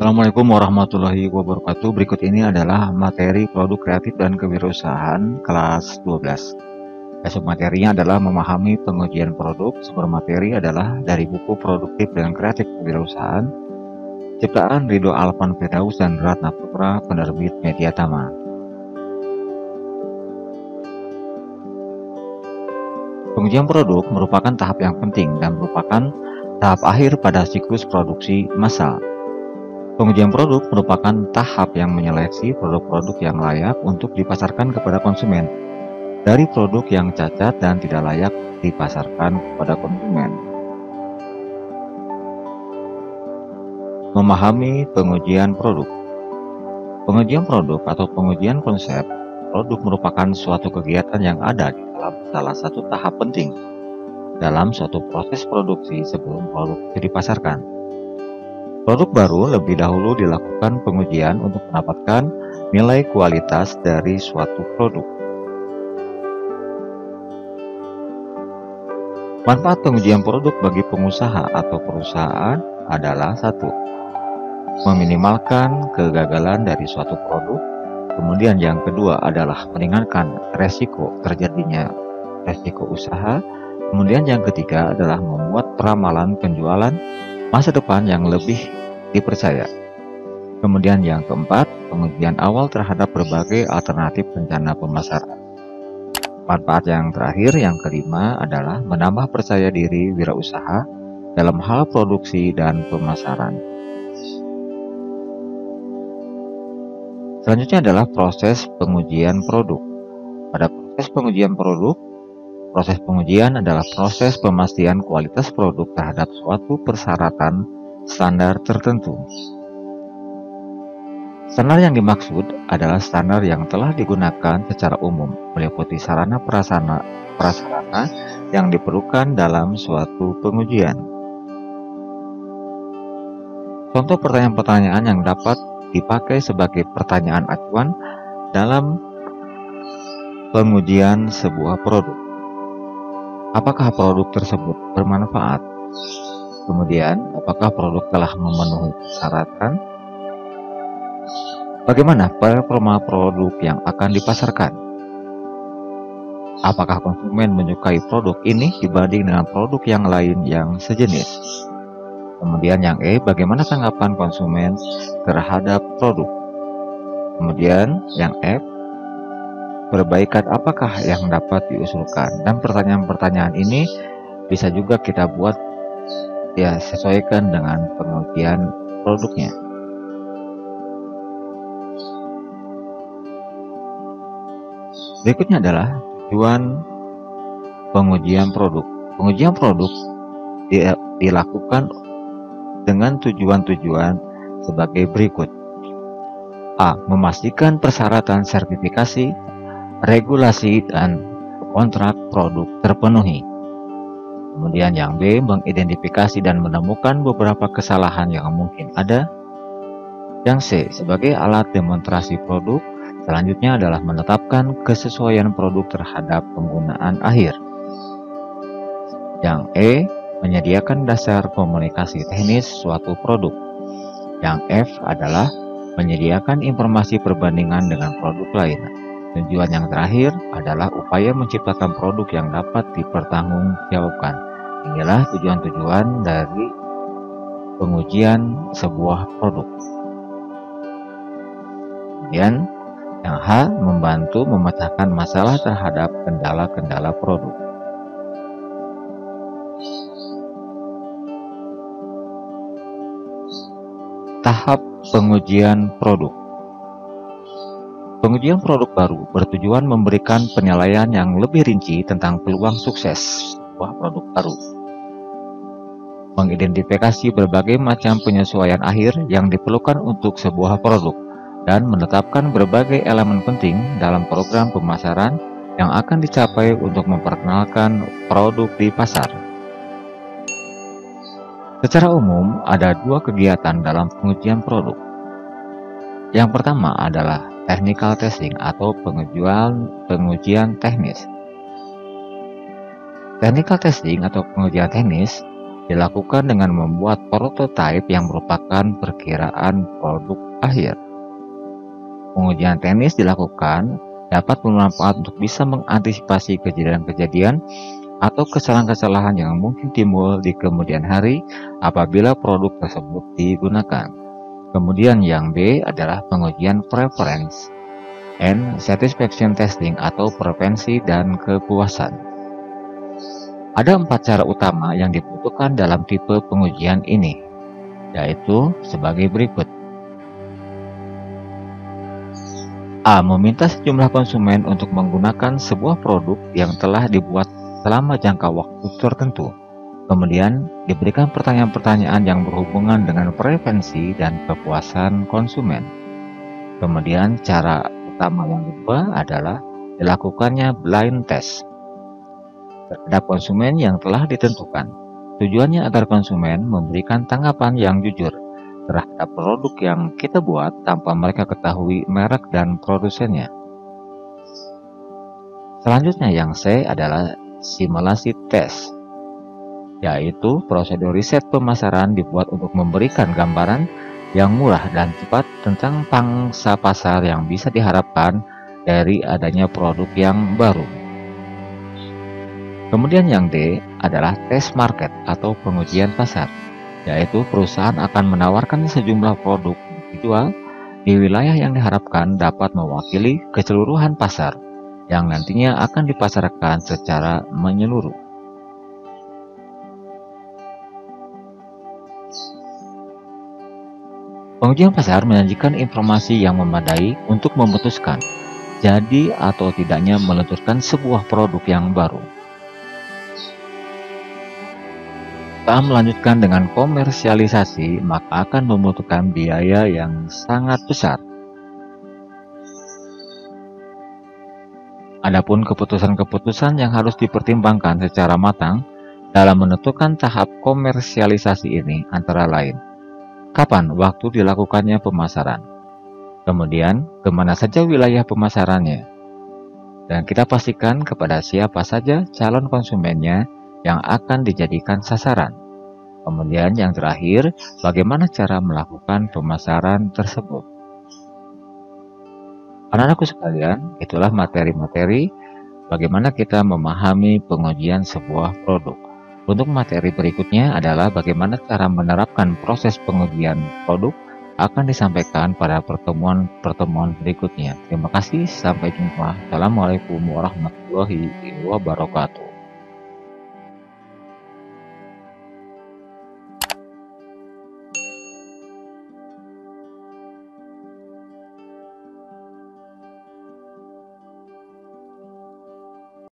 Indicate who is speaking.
Speaker 1: Assalamualaikum warahmatullahi wabarakatuh. Berikut ini adalah materi produk kreatif dan kewirausahaan kelas 12. Besok materinya adalah memahami pengujian produk. Sumber materi adalah dari buku Produktif dan Kreatif Kewirausahaan, ciptaan Ridho Alvan Firdaus dan Ratna Putra, penerbit Mediatama. Pengujian produk merupakan tahap yang penting dan merupakan tahap akhir pada siklus produksi massal. Pengujian produk merupakan tahap yang menyeleksi produk-produk yang layak untuk dipasarkan kepada konsumen dari produk yang cacat dan tidak layak dipasarkan kepada konsumen. Memahami pengujian produk. Pengujian produk atau pengujian konsep produk merupakan suatu kegiatan yang ada di dalam salah satu tahap penting dalam suatu proses produksi sebelum produk itu dipasarkan. Produk baru lebih dahulu dilakukan pengujian untuk mendapatkan nilai kualitas dari suatu produk. Manfaat pengujian produk bagi pengusaha atau perusahaan adalah 1. Meminimalkan kegagalan dari suatu produk. Kemudian yang kedua adalah meringankan resiko terjadinya resiko usaha. Kemudian yang ketiga adalah membuat ramalan penjualan masa depan yang lebih dipercaya. Kemudian yang keempat, pengujian awal terhadap berbagai alternatif rencana pemasaran. Manfaat yang terakhir, yang kelima adalah menambah percaya diri wirausaha dalam hal produksi dan pemasaran. Selanjutnya adalah proses pengujian produk. Pada proses pengujian produk, proses pengujian adalah proses pemastian kualitas produk terhadap suatu persyaratan standar tertentu. Standar yang dimaksud adalah standar yang telah digunakan secara umum, meliputi sarana prasarana yang diperlukan dalam suatu pengujian. Contoh pertanyaan-pertanyaan yang dapat dipakai sebagai pertanyaan acuan dalam pengujian sebuah produk. Apakah produk tersebut bermanfaat? Kemudian, apakah produk telah memenuhi persyaratan? Bagaimana performa produk yang akan dipasarkan? Apakah konsumen menyukai produk ini dibanding dengan produk yang lain yang sejenis? Kemudian yang E, bagaimana tanggapan konsumen terhadap produk? Kemudian yang F, perbaikan apakah yang dapat diusulkan? Dan pertanyaan-pertanyaan ini bisa juga kita buat sesuaikan dengan pengujian produknya. Berikutnya adalah tujuan pengujian produk. Pengujian produk dilakukan dengan tujuan-tujuan sebagai berikut. A. Memastikan persyaratan sertifikasi, regulasi, dan kontrak produk terpenuhi. Kemudian yang B, mengidentifikasi dan menemukan beberapa kesalahan yang mungkin ada. Yang C, sebagai alat demonstrasi produk. Selanjutnya adalah menetapkan kesesuaian produk terhadap penggunaan akhir. Yang E, menyediakan dasar komunikasi teknis suatu produk. Yang F adalah menyediakan informasi perbandingan dengan produk lain. Tujuan yang terakhir adalah upaya menciptakan produk yang dapat dipertanggungjawabkan. Inilah tujuan-tujuan dari pengujian sebuah produk. Kemudian yang H, membantu memecahkan masalah terhadap kendala-kendala produk. Tahap pengujian produk. Pengujian produk baru bertujuan memberikan penilaian yang lebih rinci tentang peluang sukses sebuah produk baru. Mengidentifikasi berbagai macam penyesuaian akhir yang diperlukan untuk sebuah produk dan menetapkan berbagai elemen penting dalam program pemasaran yang akan dicapai untuk memperkenalkan produk di pasar. Secara umum, ada dua kegiatan dalam pengujian produk. Yang pertama adalah technical testing atau pengujian teknis. Technical testing atau pengujian teknis dilakukan dengan membuat prototipe yang merupakan perkiraan produk akhir. Pengujian teknis dilakukan dapat bermanfaat untuk bisa mengantisipasi kejadian-kejadian atau kesalahan-kesalahan yang mungkin timbul di kemudian hari apabila produk tersebut digunakan. Kemudian yang B adalah pengujian preference and satisfaction testing atau preferensi dan kepuasan. Ada 4 cara utama yang dibutuhkan dalam tipe pengujian ini, yaitu sebagai berikut. A. Meminta sejumlah konsumen untuk menggunakan sebuah produk yang telah dibuat selama jangka waktu tertentu. Kemudian, diberikan pertanyaan-pertanyaan yang berhubungan dengan preferensi dan kepuasan konsumen. Kemudian, cara utama yang kedua adalah dilakukannya blind test terhadap konsumen yang telah ditentukan. Tujuannya agar konsumen memberikan tanggapan yang jujur terhadap produk yang kita buat tanpa mereka ketahui merek dan produsennya. Selanjutnya yang C adalah simulasi tes, yaitu prosedur riset pemasaran dibuat untuk memberikan gambaran yang murah dan cepat tentang pangsa pasar yang bisa diharapkan dari adanya produk yang baru. Kemudian yang D adalah test market atau pengujian pasar, yaitu perusahaan akan menawarkan sejumlah produk dijual di wilayah yang diharapkan dapat mewakili keseluruhan pasar yang nantinya akan dipasarkan secara menyeluruh. Pengujian pasar menyajikan informasi yang memadai untuk memutuskan jadi atau tidaknya meluncurkan sebuah produk yang baru. Setelah melanjutkan dengan komersialisasi, maka akan membutuhkan biaya yang sangat besar. Adapun keputusan-keputusan yang harus dipertimbangkan secara matang dalam menentukan tahap komersialisasi ini antara lain, kapan waktu dilakukannya pemasaran, kemudian kemana saja wilayah pemasarannya, dan kita pastikan kepada siapa saja calon konsumennya yang akan dijadikan sasaran. Kemudian yang terakhir, bagaimana cara melakukan pemasaran tersebut. Anak-anakku sekalian, itulah materi-materi bagaimana kita memahami pengujian sebuah produk. Untuk materi berikutnya adalah bagaimana cara menerapkan proses pengujian produk akan disampaikan pada pertemuan berikutnya. Terima kasih, sampai jumpa. Assalamualaikum warahmatullahi wabarakatuh.